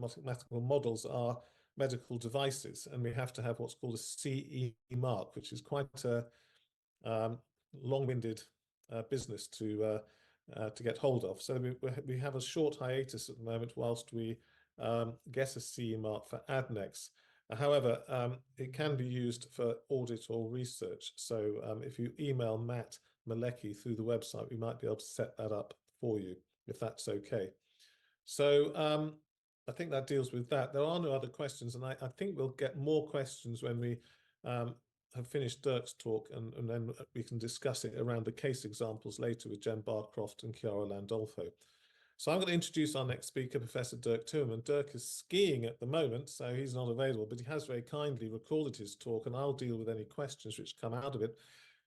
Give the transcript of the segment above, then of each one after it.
mathematical models are medical devices, and we have to have what's called a CE mark, which is quite a long-winded business to get hold of. So we have a short hiatus at the moment whilst we get a CE mark for ADNEX. However, it can be used for audit or research. So if you email Matt Malecki through the website, we might be able to set that up for you, if that's okay. So I think that deals with that. There are no other questions, and I think we'll get more questions when we have finished Dirk's talk, and then we can discuss it around the case examples later with Jen Barcroft and Chiara Landolfo. So I'm going to introduce our next speaker, Professor Dirk Tuurman. Dirk is skiing at the moment, so he's not available, but he has very kindly recorded his talk, and I'll deal with any questions which come out of it.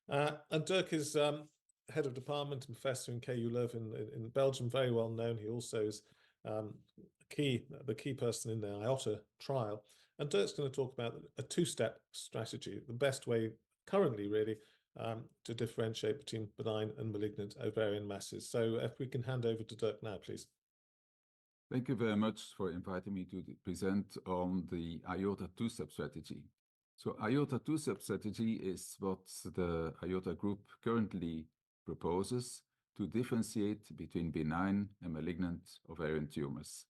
And Dirk is head of department and professor in KU Leuven in Belgium, very well known. He also is the key person in the IOTA trial. And Dirk's going to talk about a two-step strategy, the best way currently really to differentiate between benign and malignant ovarian masses. So if we can hand over to Dirk now, please. Thank you very much for inviting me to present on the IOTA two-step strategy. So IOTA two-step strategy is what the IOTA group currently proposes to differentiate between benign and malignant ovarian tumors.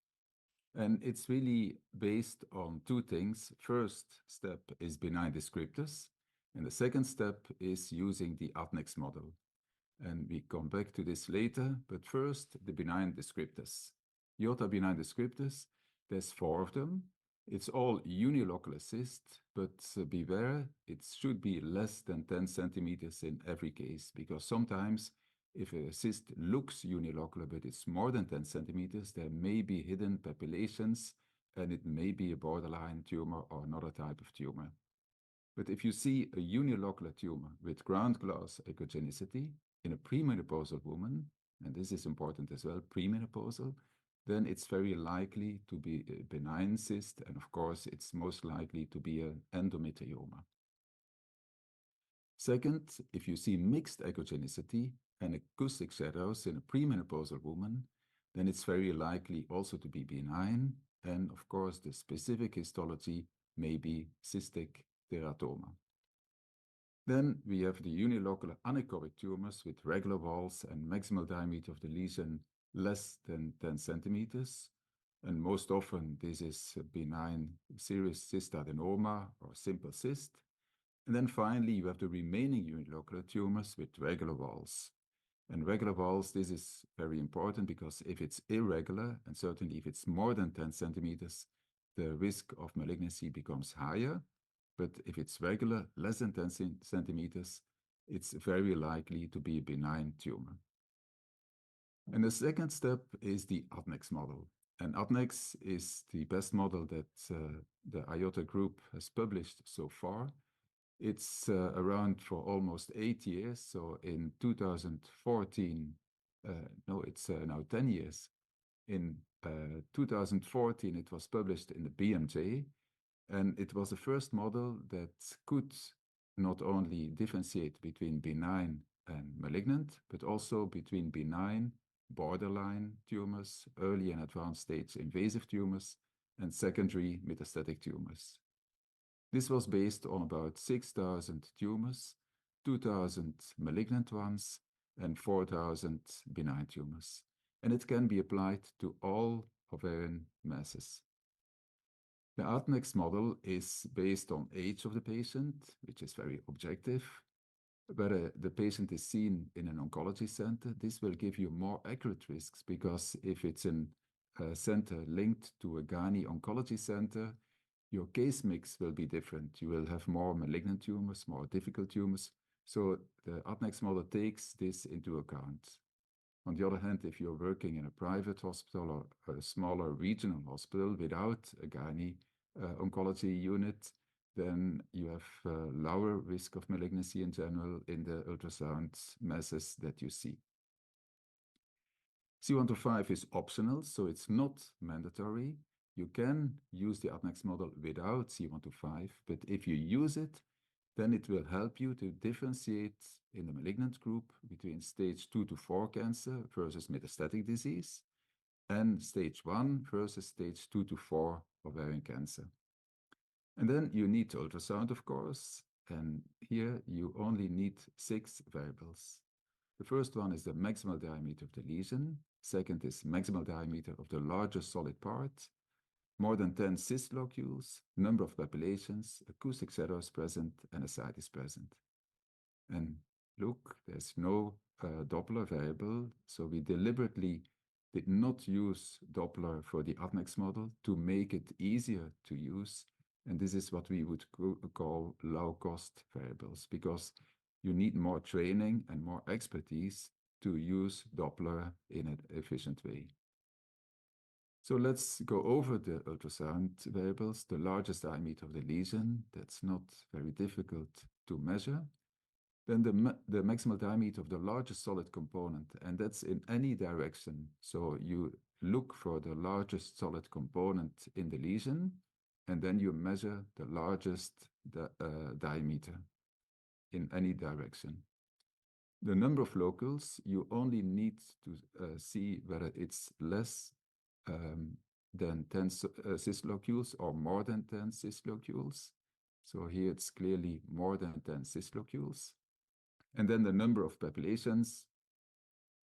And it's really based on two things. First step is benign descriptors, and the second step is using the ADNEX model. And we come back to this later, but first, the benign descriptors. IOTA benign descriptors, there's 4 of them. It's all unilocular cysts, but beware, it should be less than 10 centimeters in every case, because sometimes if a cyst looks unilocular, but it's more than 10 centimeters, there may be hidden papillations, and it may be a borderline tumor or another type of tumor. But if you see a unilocular tumor with ground glass echogenicity in a premenopausal woman, and this is important as well, premenopausal, then it's very likely to be a benign cyst, and of course, it's most likely to be an endometrioma. Second, if you see mixed echogenicity and acoustic shadows in a premenopausal woman, then it's very likely also to be benign, and of course, the specific histology may be cystic teratoma. Then we have the unilocular anechoic tumors with regular walls and maximal diameter of the lesion less than 10 centimeters. And most often, this is a benign serous cystadenoma or simple cyst. And then finally, you have the remaining unilocular tumors with regular walls. And regular walls, this is very important because if it's irregular, and certainly if it's more than 10 centimeters, the risk of malignancy becomes higher. But if it's regular, less than 10 centimeters, it's very likely to be a benign tumor. And the second step is the ADNEX model. And ADNEX is the best model that the IOTA group has published so far. It's around for almost 8 years. So in 2014, it's now 10 years. In 2014, it was published in the BMJ. And it was the first model that could not only differentiate between benign and malignant, but also between benign, borderline tumors, early and advanced stage invasive tumors, and secondary metastatic tumors. This was based on about 6,000 tumors, 2,000 malignant ones, and 4,000 benign tumors. And it can be applied to all ovarian masses. The ADNEX model is based on age of the patient, which is very objective. Whether the patient is seen in an oncology center, this will give you more accurate risks because if it's in a center linked to a gynae oncology center, your case mix will be different. You will have more malignant tumors, more difficult tumors. So the ADNEX model takes this into account. On the other hand, if you're working in a private hospital or a smaller regional hospital without a gynae oncology unit, then you have lower risk of malignancy in general in the ultrasound masses that you see. C125 is optional, so it's not mandatory. You can use the ADNEX model without C125, but if you use it, then it will help you to differentiate in the malignant group between stage 2 to 4 cancer versus metastatic disease. and stage 1 versus stage 2 to 4 ovarian cancer. And then you need ultrasound, of course, and here you only need 6 variables. The first one is the maximal diameter of the lesion. Second is maximal diameter of the largest solid part, more than 10 cyst locules, number of papillations, acoustic shadows present, and ascites present. And look, there's no Doppler variable, so we deliberately did not use Doppler for the ADNEX model to make it easier to use. And this is what we would call low-cost variables, because you need more training and more expertise to use Doppler in an efficient way. So let's go over the ultrasound variables. The largest diameter of the lesion, that's not very difficult to measure. Then the maximal diameter of the largest solid component, and that's in any direction. So you look for the largest solid component in the lesion, and then you measure the largest diameter in any direction. The number of locals, you only need to see whether it's less than 10 cyst locules or more than 10 cyst locules. So here it's clearly more than 10 cyst locules. And then the number of papillations.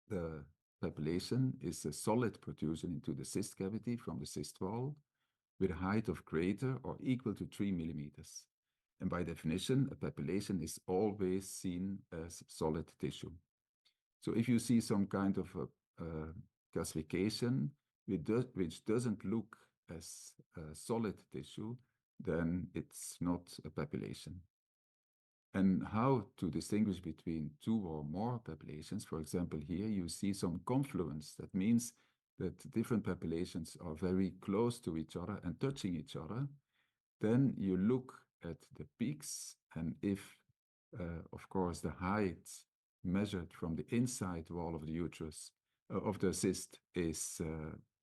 The papillation is a solid protrusion into the cyst cavity from the cyst wall with a height of greater or equal to 3 millimeters. And by definition, a papillation is always seen as solid tissue. So if you see some kind of calcification which doesn't look as solid tissue, then it's not a papillation. And how to distinguish between 2 or more papillations? For example, here you see some confluence. That means that different papillations are very close to each other and touching each other. Then you look at the peaks, and if, of course, the height measured from the inside wall of the uterus, of the cyst, is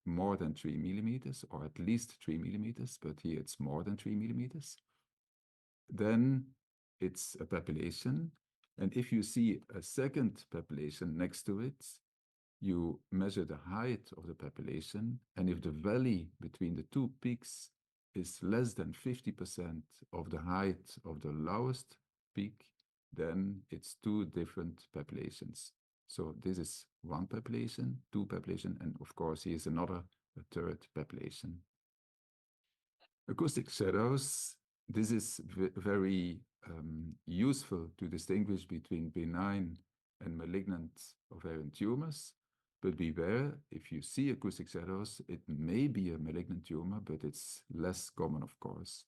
more than 3 millimeters, or at least 3 millimeters, but here it's more than 3 millimeters, then it's a papillation. And if you see a second papillation next to it, you measure the height of the papillation, and if the valley between the 2 peaks is less than 50% of the height of the lowest peak, then it's 2 different papillations. So this is 1 papillation, 2 papillation, and of course here's another, a 3rd papillation. Acoustic shadows, this is very useful to distinguish between benign and malignant ovarian tumors. But beware, if you see acoustic shadows, it may be a malignant tumor, but it's less common, of course.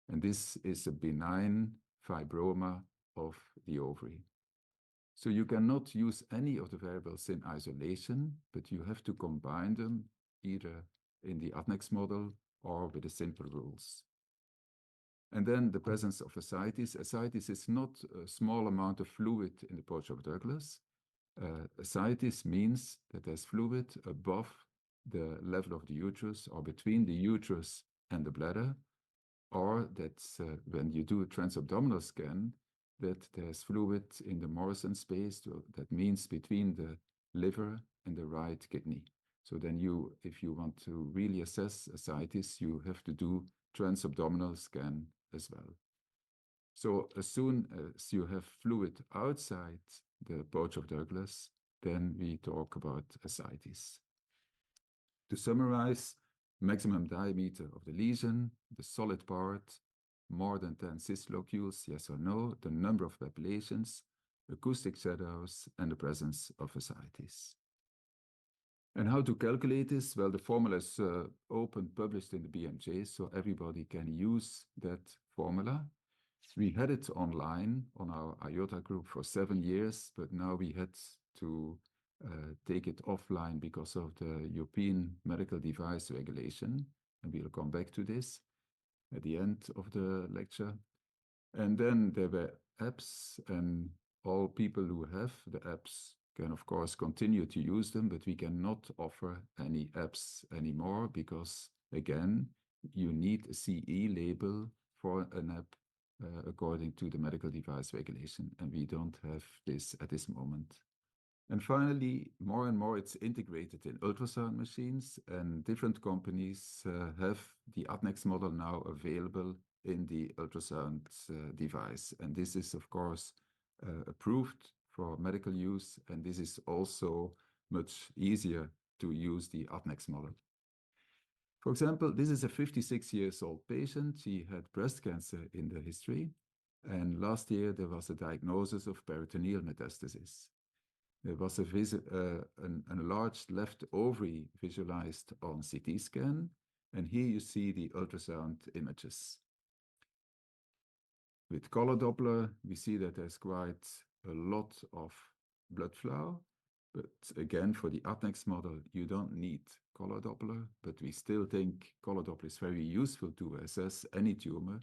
And this is a benign fibroma of the ovary. So you cannot use any of the variables in isolation, but you have to combine them either in the ADNEX model or with the simple rules. And then the presence of ascites. Ascites is not a small amount of fluid in the pouch of Douglas. Ascites means that there's fluid above the level of the uterus or between the uterus and the bladder, or that when you do a transabdominal scan, that there's fluid in the Morrison space, that means between the liver and the right kidney. So then if you want to really assess ascites, you have to do transabdominal scan as well. So as soon as you have fluid outside the pouch of Douglas, then we talk about ascites. To summarize, maximum diameter of the lesion, the solid part, more than 10 cyst locules, yes or no, the number of papillations, acoustic shadows, and the presence of ascites. And how to calculate this? Well, the formula is open, published in the BMJ, so everybody can use that formula. We had it online on our IOTA group for 7 years, but now we had to take it offline because of the European Medical Device Regulation, and we'll come back to this at the end of the lecture. And then there were apps, and all people who have the apps can, of course, continue to use them, but we cannot offer any apps anymore because, again, you need a CE label for an app according to the medical device regulation, and we don't have this at this moment. And finally, more and more it's integrated in ultrasound machines, and different companies have the ADNEX model now available in the ultrasound device. And this is, of course, approved for medical use, and this is also much easier to use the ADNEX model. For example, this is a 56-year-old patient. She had breast cancer in the history, and last year there was a diagnosis of peritoneal metastasis. There was an enlarged left ovary visualized on CT scan, and here you see the ultrasound images. With color Doppler, we see that there's quite a lot of blood flow, but again, for the ADNEX model, you don't need color Doppler, but we still think color Doppler is very useful to assess any tumor,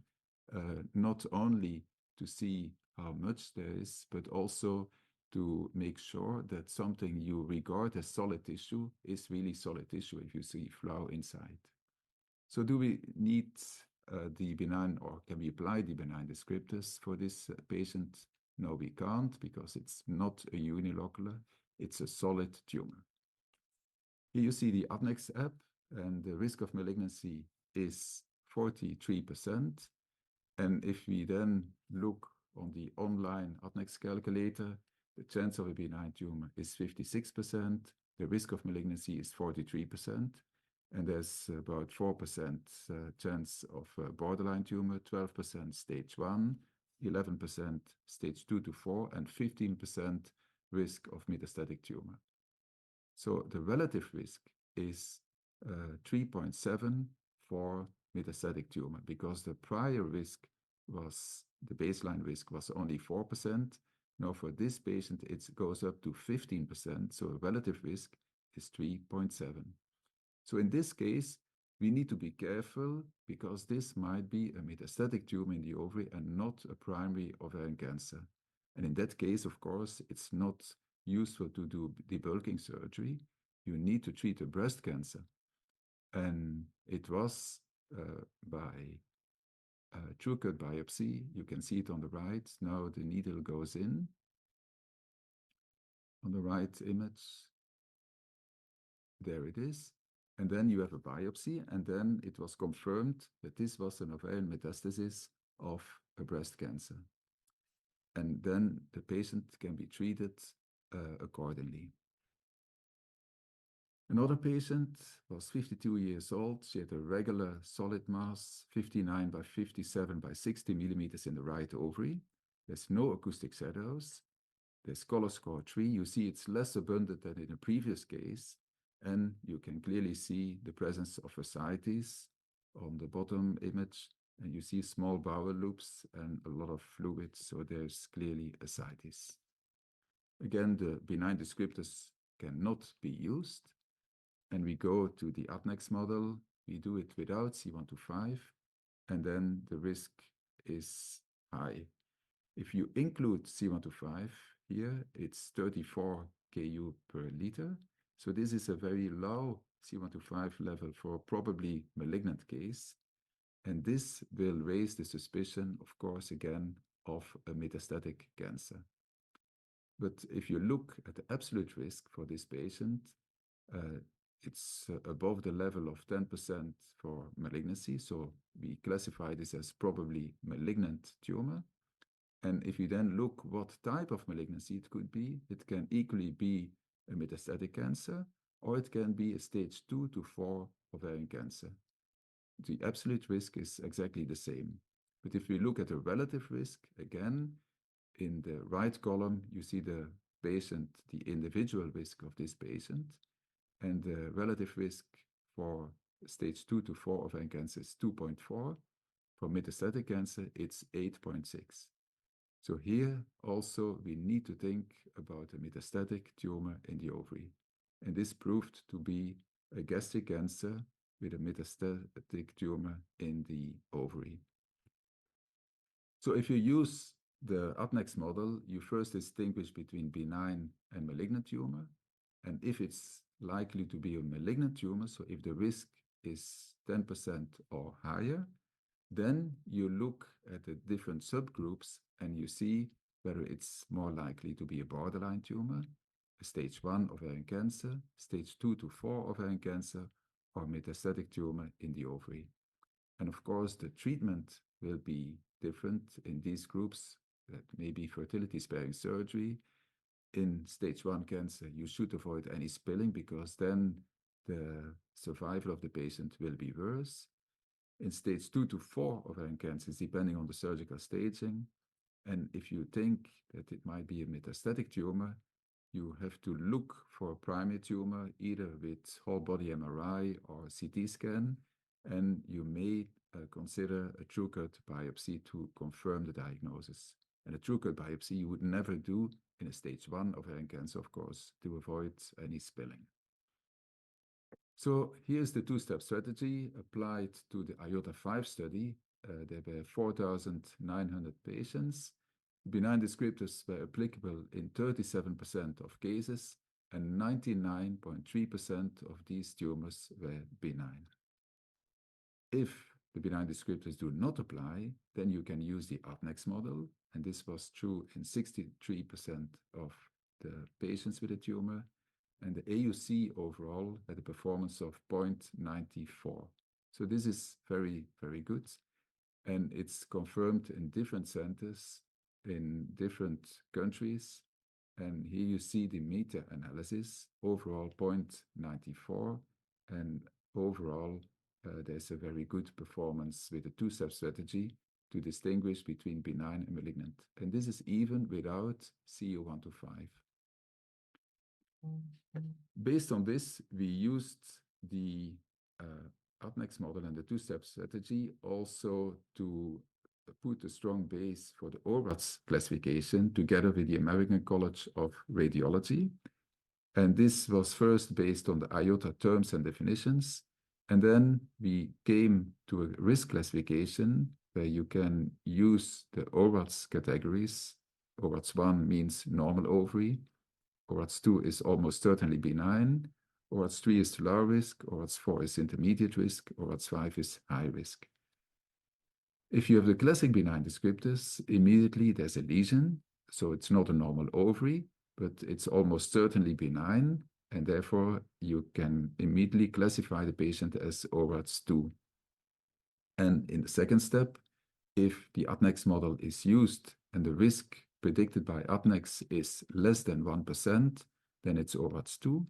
not only to see how much there is, but also to make sure that something you regard as solid tissue is really solid tissue if you see flow inside. So do we need the benign, or can we apply the benign descriptors for this patient? No, we can't, because it's not a unilocular, it's a solid tumor. Here you see the ADNEX app, and the risk of malignancy is 43%. And if we then look on the online ADNEX calculator, the chance of a benign tumor is 56%, the risk of malignancy is 43%, and there's about 4% chance of borderline tumor, 12% stage 1, 11% stage 2 to 4, and 15% risk of metastatic tumor. So the relative risk is 3.7 for metastatic tumor, because the prior risk was, the baseline risk was only 4%. Now for this patient, it goes up to 15%, so relative risk is 3.7. So in this case, we need to be careful, because this might be a metastatic tumor in the ovary and not a primary ovarian cancer. And in that case, of course, it's not useful to do debulking surgery. You need to treat a breast cancer. And it was by true cut biopsy. You can see it on the right. Now the needle goes in on the right image. There it is. And then you have a biopsy, and then it was confirmed that this was an ovarian metastasis of a breast cancer. And then the patient can be treated accordingly. Another patient was 52 years old. She had a regular solid mass, 59 by 57 by 60 millimeters in the right ovary. There's no acoustic shadows. There's color score 3. You see it's less abundant than in a previous case. And you can clearly see the presence of ascites on the bottom image. And you see small bowel loops and a lot of fluid. So there's clearly ascites. Again, the benign descriptors cannot be used. And we go to the ADNEX model. We do it without C125, and then the risk is high. If you include C125 here, it's 34 Ku per liter. So this is a very low C125 level for probably malignant case. And this will raise the suspicion, of course, again, of a metastatic cancer. But if you look at the absolute risk for this patient, it's above the level of 10% for malignancy. So we classify this as probably malignant tumor. And if you then look what type of malignancy it could be, it can equally be a metastatic cancer, or it can be a stage 2 to 4 ovarian cancer. The absolute risk is exactly the same. But if we look at the relative risk, again, in the right column, you see the patient, the individual risk of this patient. And the relative risk for stage 2 to 4 ovarian cancer is 2.4. For metastatic cancer, it's 8.6. So here also we need to think about a metastatic tumor in the ovary. And this proved to be a gastric cancer with a metastatic tumor in the ovary. So if you use the ADNEX model, you first distinguish between benign and malignant tumor. And if it's likely to be a malignant tumor, so if the risk is 10% or higher, then you look at the different subgroups and you see whether it's more likely to be a borderline tumor, stage 1 ovarian cancer, stage 2 to 4 ovarian cancer, or metastatic tumor in the ovary. And of course, the treatment will be different in these groups. That may be fertility-sparing surgery. In stage 1 cancer, you should avoid any spilling because then the survival of the patient will be worse. In stage 2 to 4 ovarian cancers, depending on the surgical staging. And if you think that it might be a metastatic tumor, you have to look for a primary tumor, either with whole body MRI or CT scan, and you may consider a true cut biopsy to confirm the diagnosis. And a true cut biopsy you would never do in a stage 1 ovarian cancer, of course, to avoid any spilling. So here's the two-step strategy applied to the IOTA-5 study. There were 4,900 patients. Benign descriptors were applicable in 37% of cases, and 99.3% of these tumors were benign. If the benign descriptors do not apply, then you can use the UpNext model, and this was true in 63% of the patients with a tumor, and the AUC overall had a performance of 0.94. So this is very, very good, and it's confirmed in different centers in different countries. And here you see the meta-analysis, overall 0.94, and overall there's a very good performance with a two-step strategy to distinguish between benign and malignant. And this is even without CA125. Based on this, we used the UpNext model and the two-step strategy also to put a strong base for the ORATS classification together with the American College of Radiology. And this was first based on the IOTA terms and definitions. And then we came to a risk classification where you can use the ORATS categories. ORATS 1 means normal ovary. ORATS 2 is almost certainly benign. ORATS 3 is low risk. ORATS 4 is intermediate risk. ORATS 5 is high risk. If you have the classic benign descriptors, immediately there's a lesion. So it's not a normal ovary, but it's almost certainly benign. And therefore, you can immediately classify the patient as ORATS 2. And in the second step, if the UpNext model is used and the risk predicted by UpNext is less than 1%, then it's ORATS 2.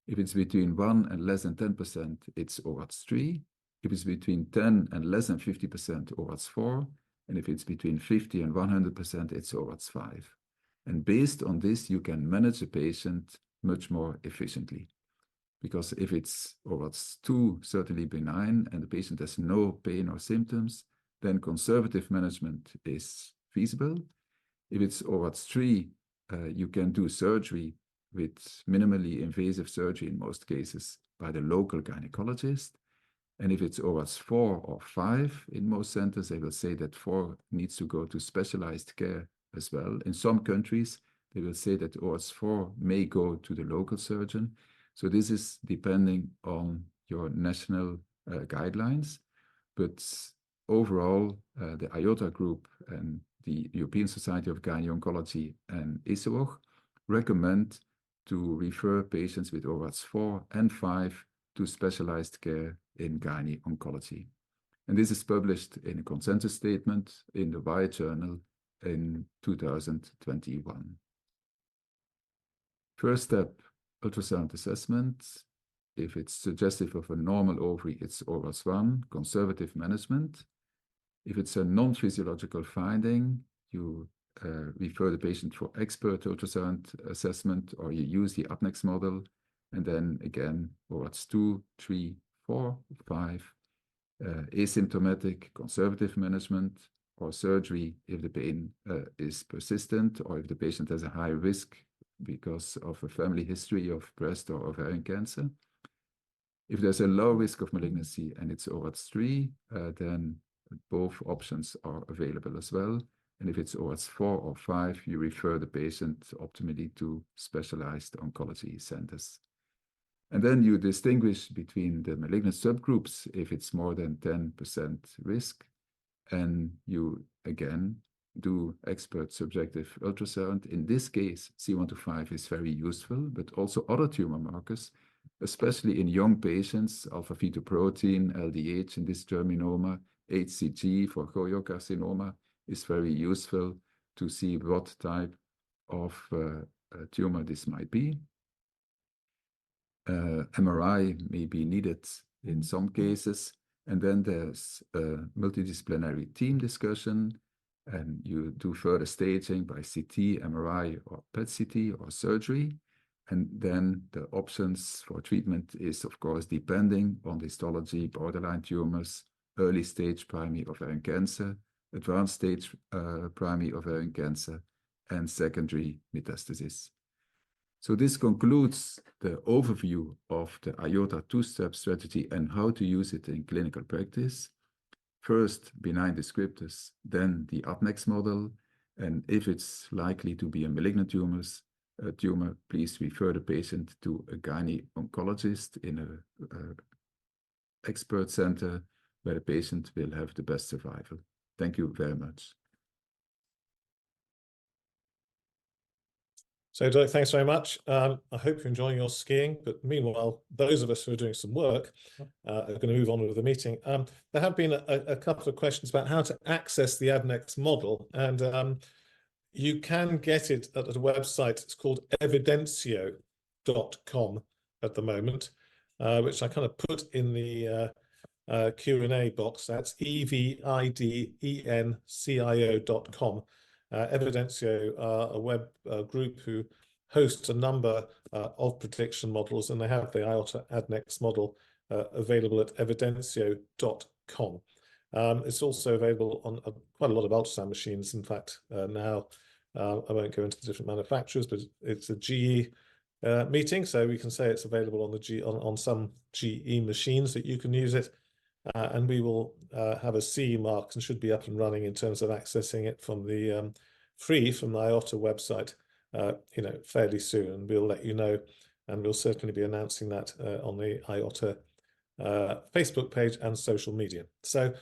If it's between 1 and less than 10%, it's ORATS 3. If it's between 10 and less than 50%, ORATS 4. And if it's between 50 and 100%, it's ORATS 5. And based on this, you can manage a patient much more efficiently. Because if it's ORATS 2, certainly benign, and the patient has no pain or symptoms, then conservative management is feasible. If it's ORATS 3, you can do surgery with minimally invasive surgery in most cases by the local gynecologist. And if it's ORATS 4 or 5 in most centers, they will say that 4 needs to go to specialized care as well. In some countries, they will say that ORATS 4 may go to the local surgeon. So this is depending on your national guidelines. But overall, the IOTA group and the European Society of Gynae-Oncology and ISOOG recommend to refer patients with ORATS 4 and 5 to specialized care in gynae-oncology. And this is published in a consensus statement in the Wired Journal in 2021. First step, ultrasound assessment. If it's suggestive of a normal ovary, it's ORATS 1, conservative management. If it's a non-physiological finding, you refer the patient for expert ultrasound assessment, or you use the UpNext model. And then again, ORATS 2, 3, 4, 5, asymptomatic conservative management, or surgery if the pain is persistent, or if the patient has a high risk because of a family history of breast or ovarian cancer. If there's a low risk of malignancy and it's ORATS 3, then both options are available as well. And if it's ORATS 4 or 5, you refer the patient optimally to specialized oncology centers. And then you distinguish between the malignant subgroups if it's more than 10% risk. And you, again, do expert subjective ultrasound. In this case, C125 is very useful, but also other tumor markers, especially in young patients, alpha-fetoprotein, LDH in this germinoma, HCG for choriocarcinoma is very useful to see what type of tumor this might be. MRI may be needed in some cases. And then there's a multidisciplinary team discussion, and you do further staging by CT, MRI, or PET-CT, or surgery. And then the options for treatment is, of course, depending on the histology, borderline tumors, early stage primary ovarian cancer, advanced stage primary ovarian cancer, and secondary metastasis. So this concludes the overview of the IOTA two-step strategy and how to use it in clinical practice. First, benign descriptors, then the ADNEX model, and if it's likely to be a malignant tumor, please refer the patient to a gynae oncologist in an expert center where the patient will have the best survival. Thank you very much. So, Dirk, thanks very much. I hope you're enjoying your skiing. But meanwhile, those of us who are doing some work are going to move on with the meeting. There have been a couple of questions about how to access the ADNEX model. And you can get it at a website. It's called evidencio.com at the moment, which I kind of put in the Q&A box. That's evidencio.com. Evidencio are a web group who host a number of prediction models, and they have the IOTA ADNEX model available at evidencio.com. It's also available on quite a lot of ultrasound machines. In fact, now I won't go into the different manufacturers, but it's a GE meeting, so we can say it's available on the on some GE machines that you can use it. And we will have a CE mark and should be up and running in terms of accessing it from the free from the IOTA website, fairly soon. And we'll let you know, and we'll certainly be announcing that on the IOTA Facebook page and social media. So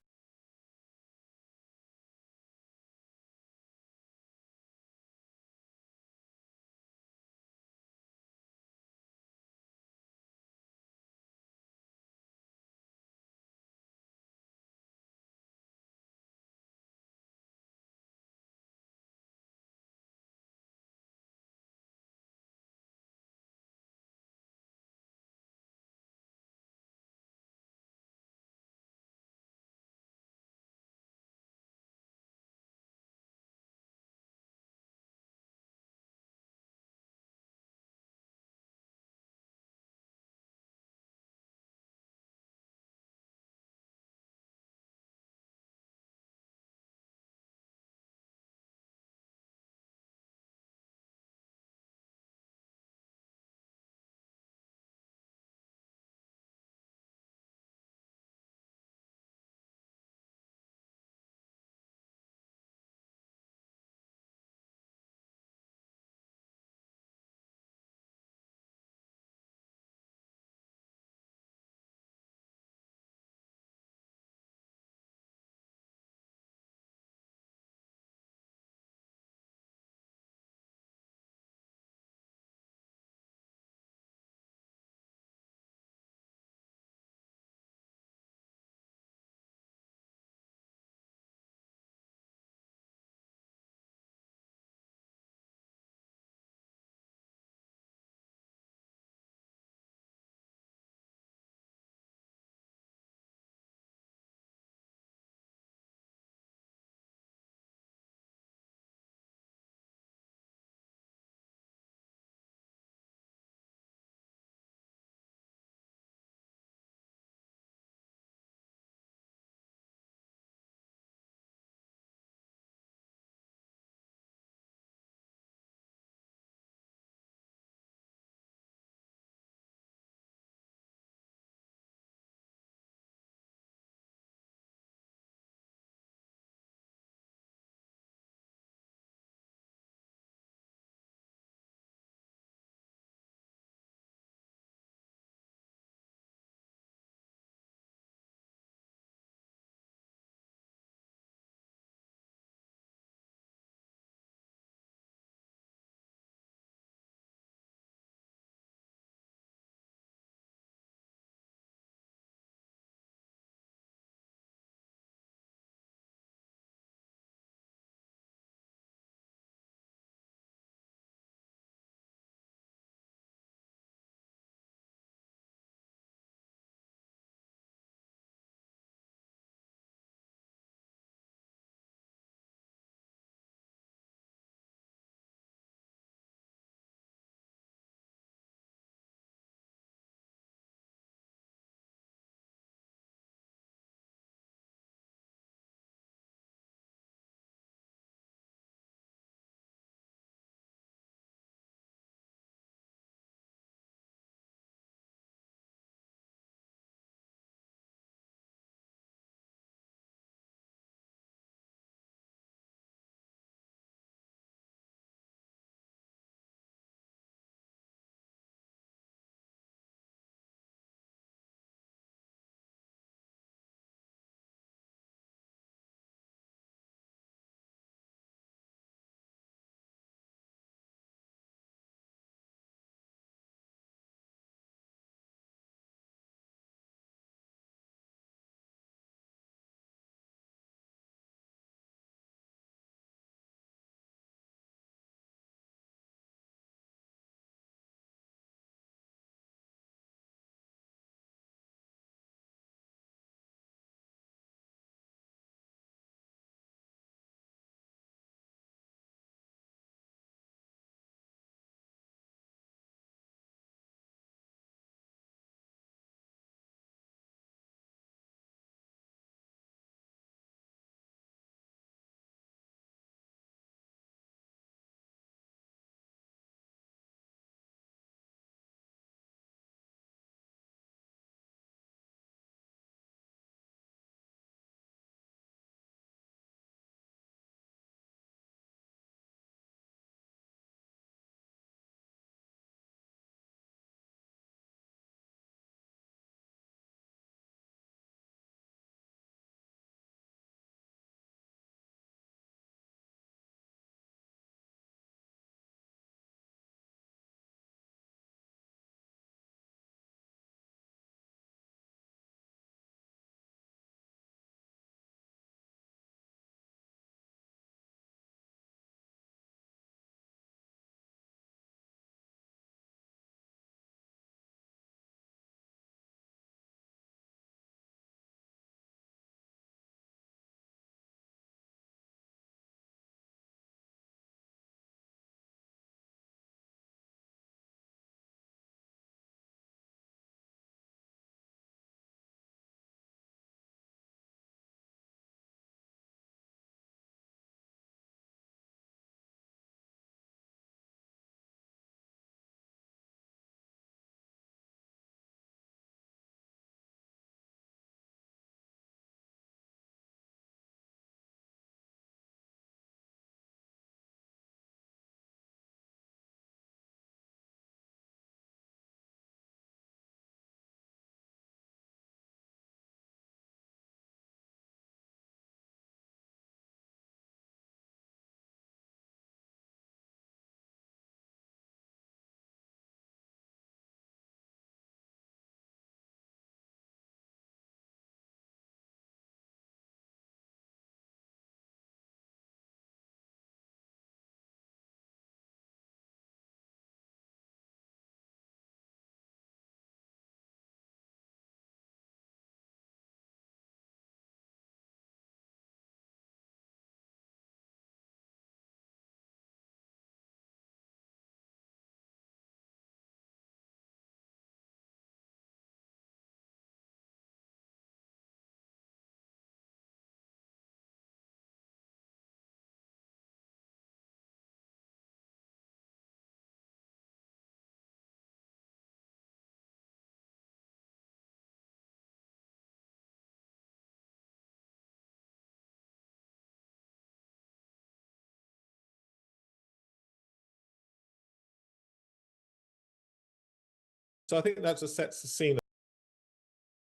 So I think that just sets the scene